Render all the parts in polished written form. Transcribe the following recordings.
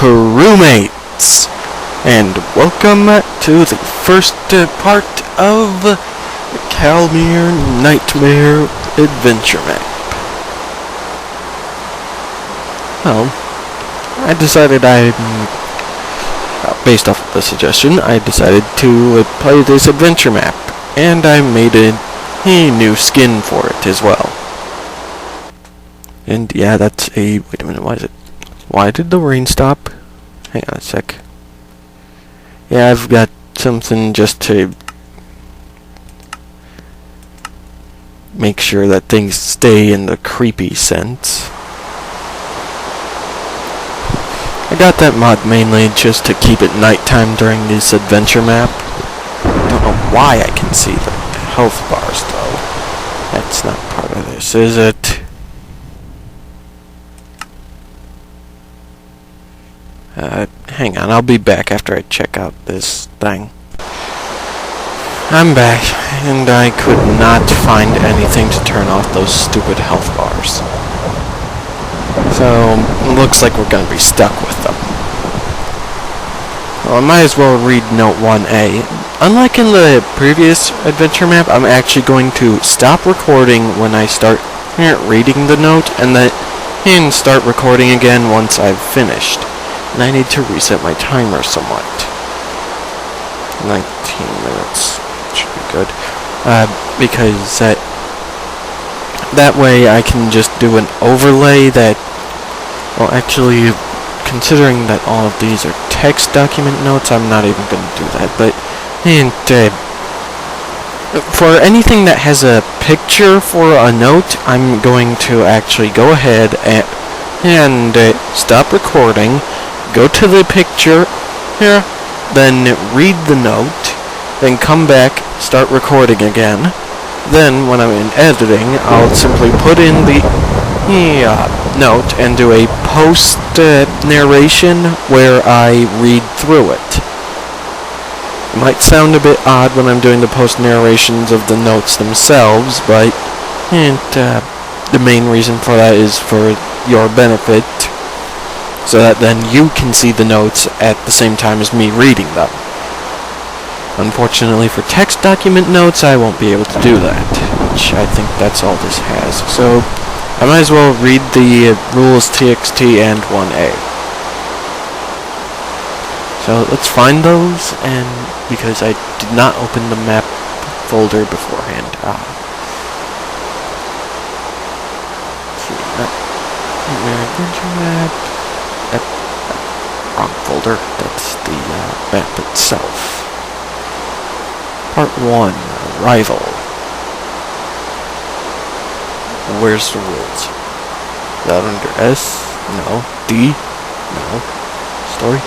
crewmates, and welcome to the first part of the Calmere Nightmare Adventure Map. Well, I decided based off of the suggestion, I decided to play this adventure map, and I made a new skin for it as well. And yeah, that's a... wait a minute, why did the rain stop? Hang on a sec. Yeah, I've got something just to make sure that things stay in the creepy sense. I got that mod mainly just to keep it nighttime during this adventure map. I don't know why I can see the health bars though. That's not part of this, is it? Hang on, I'll be back after I check out this thing. I'm back, and I could not find anything to turn off those stupid health bars. So, looks like we're gonna be stuck with them. Well, I might as well read note 1A. Unlike in the previous adventure map, I'm actually going to stop recording when I start reading the note, and then start recording again once I've finished. And I need to reset my timer somewhat. 19 minutes should be good. Because that way I can just do an overlay that... well, actually, considering that all of these are text document notes, I'm not even going to do that. But, for anything that has a picture for a note, I'm going to actually go ahead and stop recording, go to the picture, then read the note, then come back, start recording again. Then, when I'm in editing, I'll simply put in the note and do a post-narration where I read through it. It might sound a bit odd when I'm doing the post-narrations of the notes themselves, but the main reason for that is for your benefit, so that then you can see the notes at the same time as me reading them. Unfortunately for text document notes, I won't be able to do that, which I think that's all this has. So, I might as well read the rules TXT and 1A. So, let's find those, and because I did not open the map folder beforehand. Let's see, adventure map. Wrong folder. That's the map itself. Part 1, Arrival. Where's the rules? Is that under S? No. D? No. Story?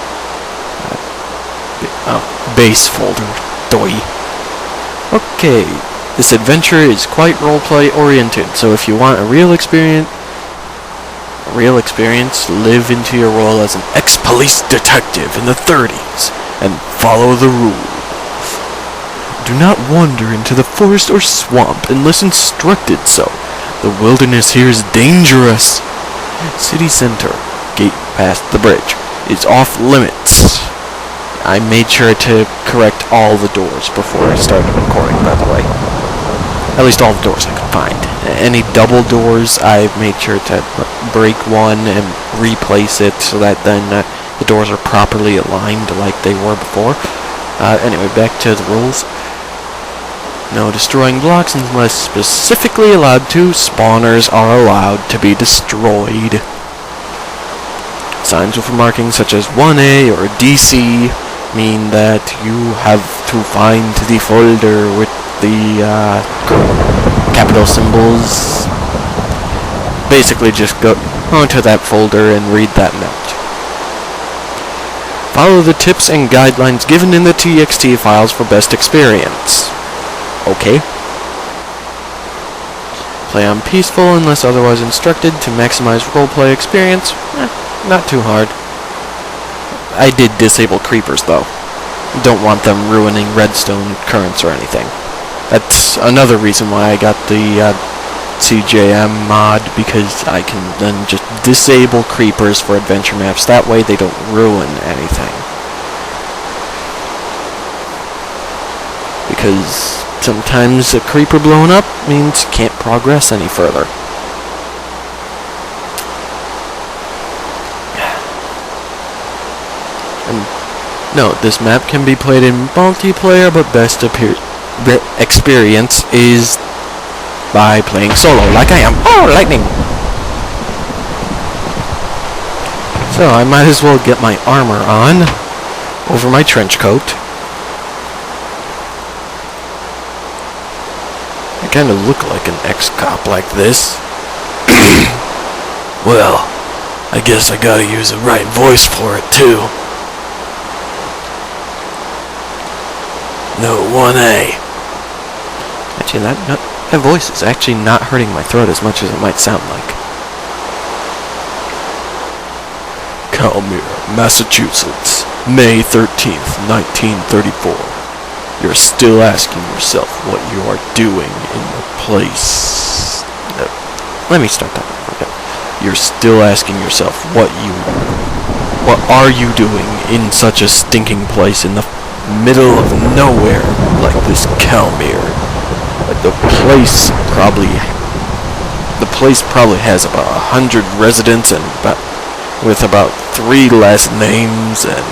Base folder. Doi. Okay. This adventure is quite roleplay oriented, so if you want a real experience, live into your role as an ex-police detective in the 30s, and follow the rules. Do not wander into the forest or swamp unless instructed so. The wilderness here is dangerous. City center, gate past the bridge, is off limits. I made sure to correct all the doors before I started recording, by the way. At least all the doors I could find. Any double doors, I made sure to break one and replace it so that then the doors are properly aligned like they were before. Anyway, back to the rules. No destroying blocks unless specifically allowed to. Spawners are allowed to be destroyed. Signs with markings such as 1A or DC mean that you have to find the folder with the capital symbols. Basically just go to that folder and read that note. Follow the tips and guidelines given in the TXT files for best experience. Okay. Play on peaceful unless otherwise instructed to maximize roleplay experience. Not too hard. I did disable creepers though. Don't want them ruining redstone currents or anything. That's another reason why I got the CJM mod because I can then just disable creepers for adventure maps. That way they don't ruin anything. Because sometimes a creeper blowing up means you can't progress any further. And note, this map can be played in multiplayer, but best experience is by playing solo, like I am. Oh, lightning! So I might as well get my armor on over my trench coat. I kind of look like an ex-cop like this. Well, I guess I gotta use the right voice for it too. No 1A. Actually, that voice is actually not hurting my throat as much as it might sound like. Calmere, Massachusetts, May 13th, 1934. You're still asking yourself what you are doing in the place. Let me start that over again. You're still asking yourself what are you doing in such a stinking place in the middle of nowhere like this Calmere. Like the place probably has about 100 residents and with about 3 last names and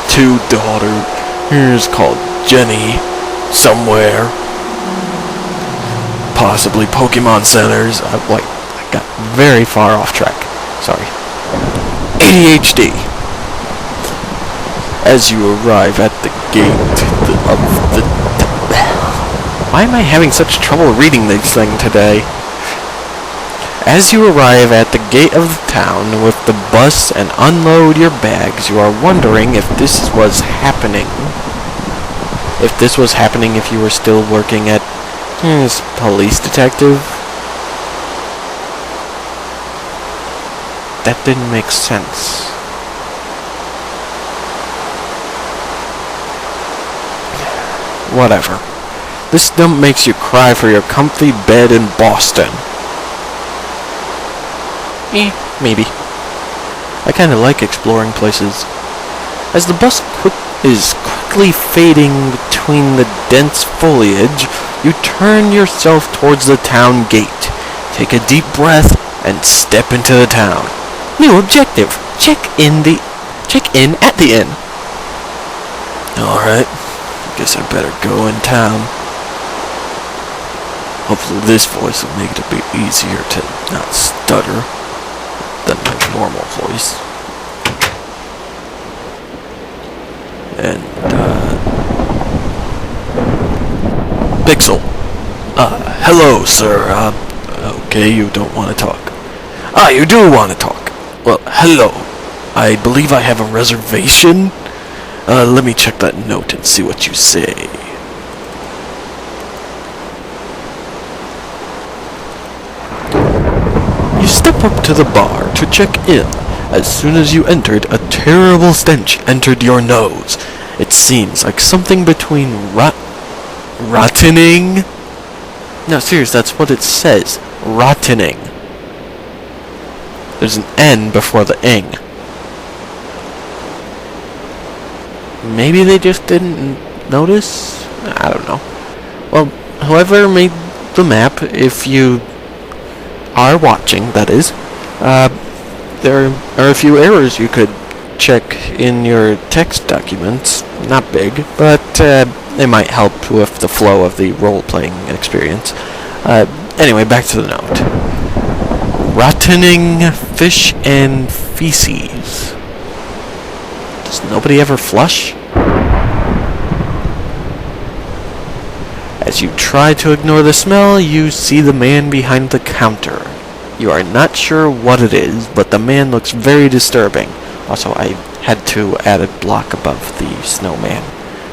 2 daughters. Here's called Jenny somewhere. Possibly Pokemon centers. I got very far off track. Sorry. ADHD. As you arrive at the gate of the... Why am I having such trouble reading this thing today? As you arrive at the gate of the town with the bus and unload your bags, you are wondering if this was happening. If this was happening if you were still working at police detective. That didn't make sense. Whatever. This dump makes you cry for your comfy bed in Boston. Maybe. I kinda like exploring places. As the bus is quickly fading between the dense foliage, you turn yourself towards the town gate. Take a deep breath and step into the town. New objective. Check in at the inn. Alright. Guess I better go in town. Hopefully this voice will make it a bit easier to not stutter than my normal voice. And, Pixel. Hello, sir. Okay, you don't want to talk. You do want to talk. Well, hello. I believe I have a reservation. Let me check that note and see what you say. You step up to the bar to check in. As soon as you entered, a terrible stench entered your nose. It seems like something between rottening. No, serious, that's what it says. Rottening. There's an N before the ing. Maybe they just didn't notice? I don't know. Well, whoever made the map, if you are watching, that is, there are a few errors you could check in your text documents. Not big, but they might help with the flow of the role-playing experience. Anyway, back to the note. Rottening fish and feces. Does nobody ever flush? As you try to ignore the smell, you see the man behind the counter. You are not sure what it is, but the man looks very disturbing. Also, I had to add a block above the snowman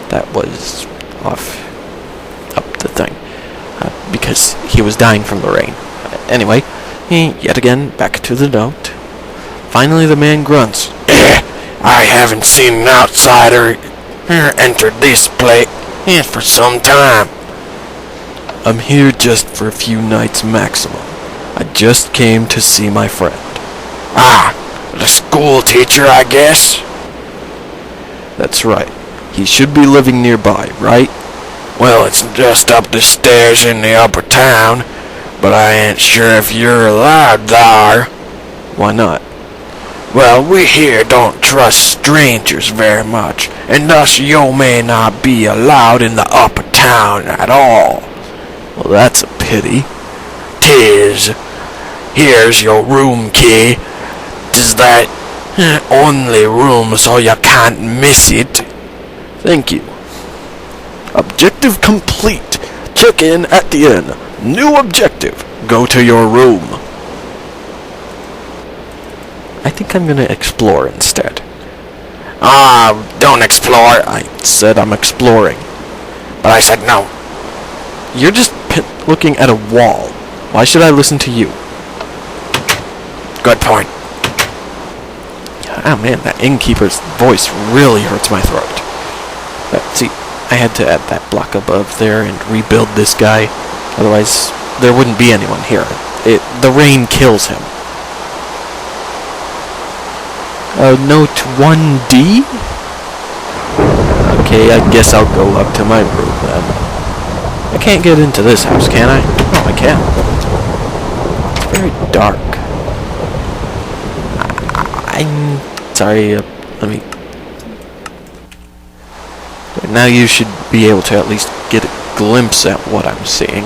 that was up the thing, because he was dying from the rain. Anyway, yet again, back to the note. Finally, the man grunts. I haven't seen an outsider enter this place for some time. I'm here just for a few nights maximum. I just came to see my friend. Ah, the school teacher, I guess. That's right. He should be living nearby, right? Well, it's just up the stairs in the upper town, but I ain't sure if you're allowed there. Why not? Well, we here don't trust strangers very much, and thus you may not be allowed in the upper town at all. Well, that's a pity. 'Tis. Here's your room key. 'Tis that only room so you can't miss it. Thank you. Objective complete. Check in at the inn. New objective. Go to your room. I think I'm gonna explore instead. Don't explore. I said I'm exploring. But I said no. You're just looking at a wall. Why should I listen to you? Good point. Oh man, that innkeeper's voice really hurts my throat. See, I had to add that block above there and rebuild this guy. Otherwise, there wouldn't be anyone here. The rain kills him. Note 1D? Okay, I guess I'll go up to my room then. I can't get into this house, can I? Oh, I can. It's very dark. I'm sorry, let me... Now you should be able to at least get a glimpse at what I'm seeing.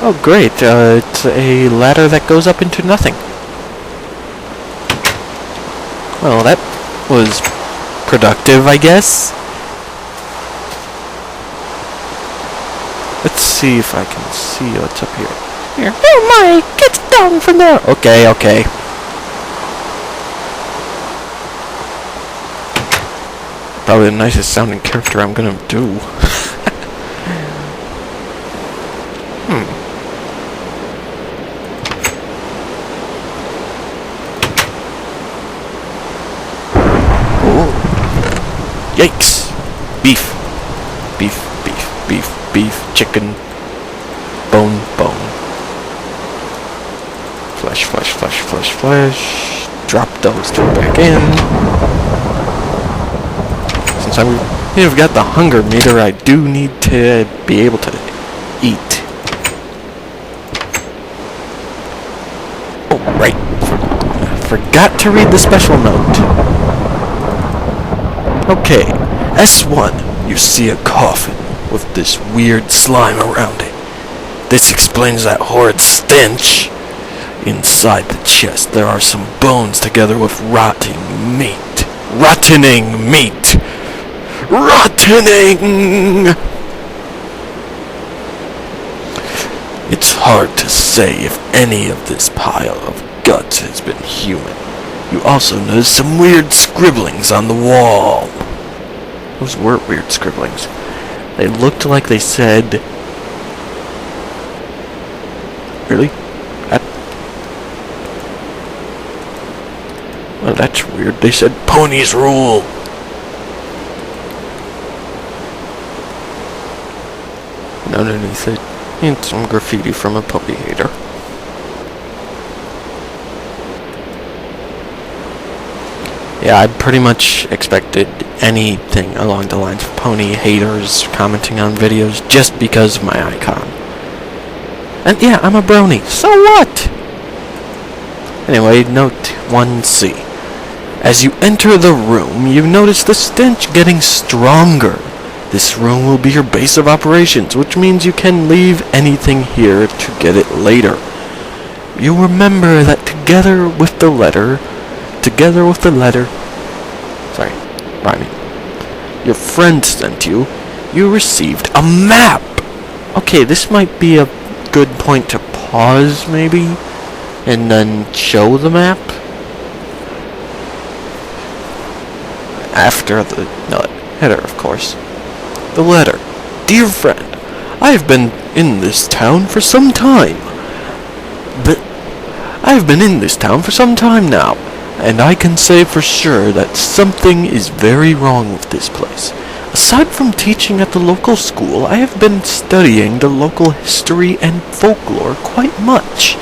Oh great, it's a ladder that goes up into nothing. Well, that was productive, I guess. Let's see if I can see what's up here. Here. Oh my, get down from there! Okay, okay. Probably the nicest sounding character I'm gonna do. Yikes! Beef. Beef, beef, beef, beef, chicken. Bone, bone. Flesh, flesh, flesh, flesh, flesh. Drop those two back in. Since I've got the hunger meter, I do need to be able to eat. Oh, right. Forgot to read the special note. Okay, S1, you see a coffin with this weird slime around it. This explains that horrid stench. Inside the chest, there are some bones together with rotting meat. Rottening meat! Rottening! It's hard to say if any of this pile of guts has been human. You also notice some weird scribblings on the wall. Those were weird scribblings. They looked like they said... Really? Well, that's weird. They said ponies rule. And underneath it, it's some graffiti from a pony hater. Yeah, I pretty much expected anything along the lines of pony haters commenting on videos just because of my icon. And yeah, I'm a brony. So what? Anyway, note 1C. As you enter the room, you notice the stench getting stronger. This room will be your base of operations, which means you can leave anything here to get it later. You'll remember that together with the letter, sorry, rhyming, your friend sent you, you received a map. Okay, this might be a good point to pause, maybe, and then show the map. After the header, of course. The letter. Dear friend, I have been in this town for some time. now, and I can say for sure that something is very wrong with this place. Aside from teaching at the local school, I have been studying the local history and folklore quite much.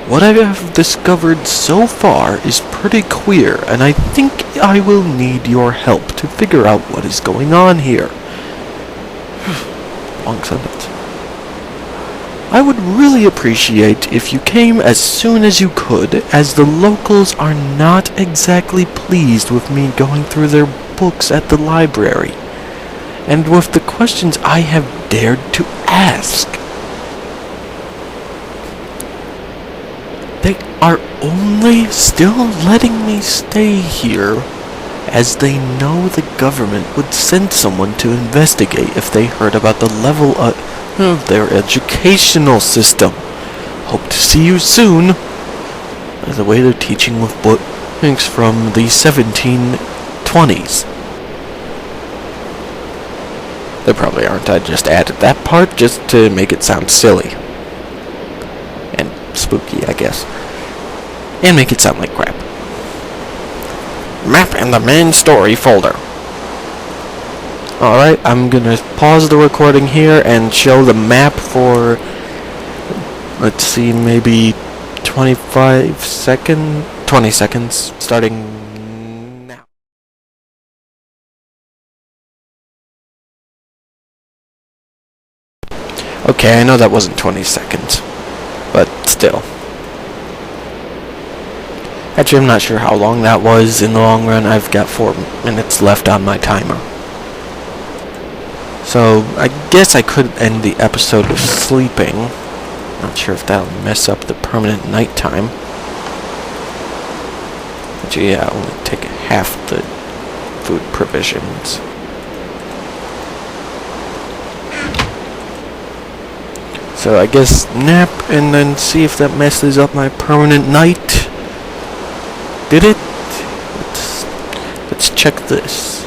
What I have discovered so far is pretty queer, and I think I will need your help to figure out what is going on here. Long sentence. I would really appreciate if you came as soon as you could, as the locals are not exactly pleased with me going through their books at the library, and with the questions I have dared to ask. They are only still letting me stay here, as they know the government would send someone to investigate if they heard about the level of their educational system. Hope to see you soon. By the way, they're teaching with books from the 1720s. They probably aren't. I just added that part just to make it sound silly. And spooky, I guess. And make it sound like crap. Map in the main story folder. Alright, I'm gonna pause the recording here and show the map for, let's see, maybe 20 seconds, starting now. Okay, I know that wasn't 20 seconds, but still. Actually, I'm not sure how long that was in the long run. I've got 4 minutes left on my timer. So, I guess I could end the episode with sleeping. Not sure if that'll mess up the permanent nighttime. But yeah, I'll only take half the food provisions. So I guess nap and then see if that messes up my permanent night. Did it? Let's check this.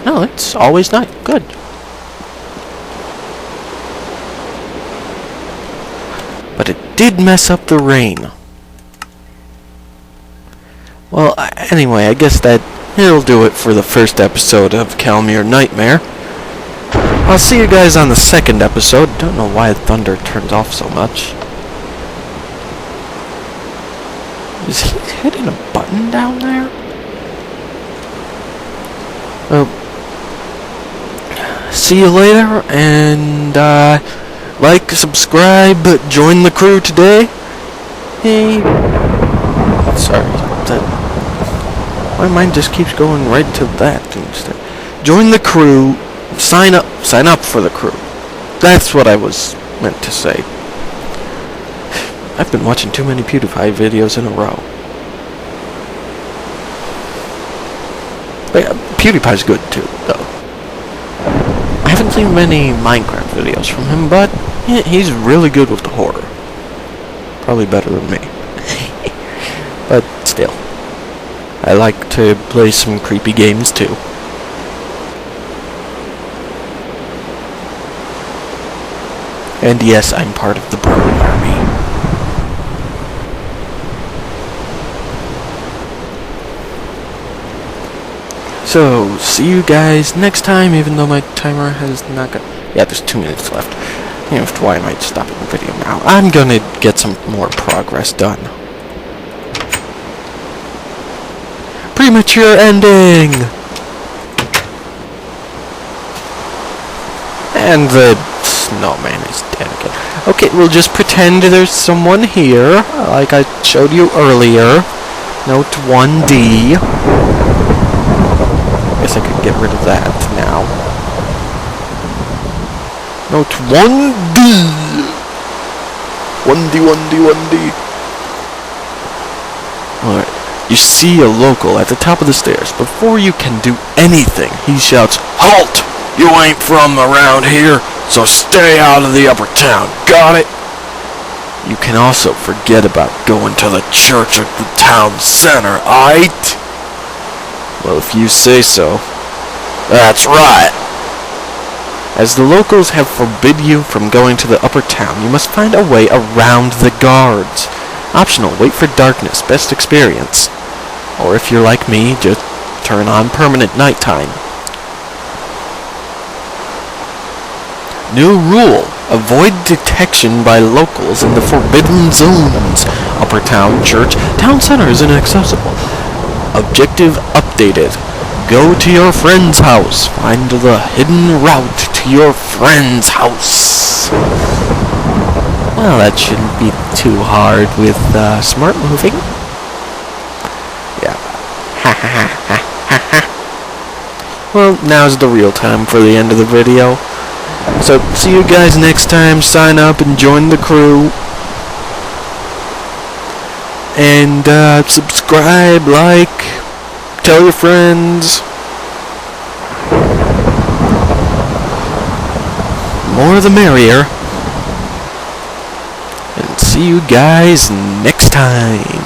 No, it's always night. Good. But it did mess up the rain. Well, anyway, I guess it'll do it for the first episode of Calmere Nightmare. I'll see you guys on the second episode. Don't know why thunder turns off so much. Is he hitting a button down there? Well, see you later, and like, subscribe, join the crew today. Hey. Sorry. My mind just keeps going right to that instead. Join the crew. Sign up for the crew. That's what I was meant to say. I've been watching too many PewDiePie videos in a row. But PewDiePie's good too, though. I haven't seen many Minecraft videos from him, but he's really good with the horror. Probably better than me. But still. I like to play some creepy games too. And yes, I'm part of the Bro Army. So, see you guys next time, even though my timer has not got... Yeah, there's 2 minutes left. Why I might stop the video now. I'm gonna get some more progress done. Premature ending! And the snowman is dead again. Okay, we'll just pretend there's someone here, like I showed you earlier. Note 1D. Guess I could get rid of that now. Note 1D. 1D. Alright. You see a local at the top of the stairs. Before you can do anything, he shouts, "Halt! You ain't from around here, so stay out of the upper town. Got it?" You can also forget about going to the church at the town center, aight? Well, if you say so. That's right. As the locals have forbid you from going to the upper town, you must find a way around the guards. Optional, wait for darkness, best experience. Or if you're like me, just turn on permanent nighttime. New rule. Avoid detection by locals in the forbidden zones. Upper Town Church. Town center is inaccessible. Objective updated. Go to your friend's house. Find the hidden route to your friend's house. Well, that shouldn't be too hard with smart moving. Yeah. Well, now's the real time for the end of the video. So, see you guys next time. Sign up and join the crew. And subscribe, like, tell your friends. More the merrier. And see you guys next time.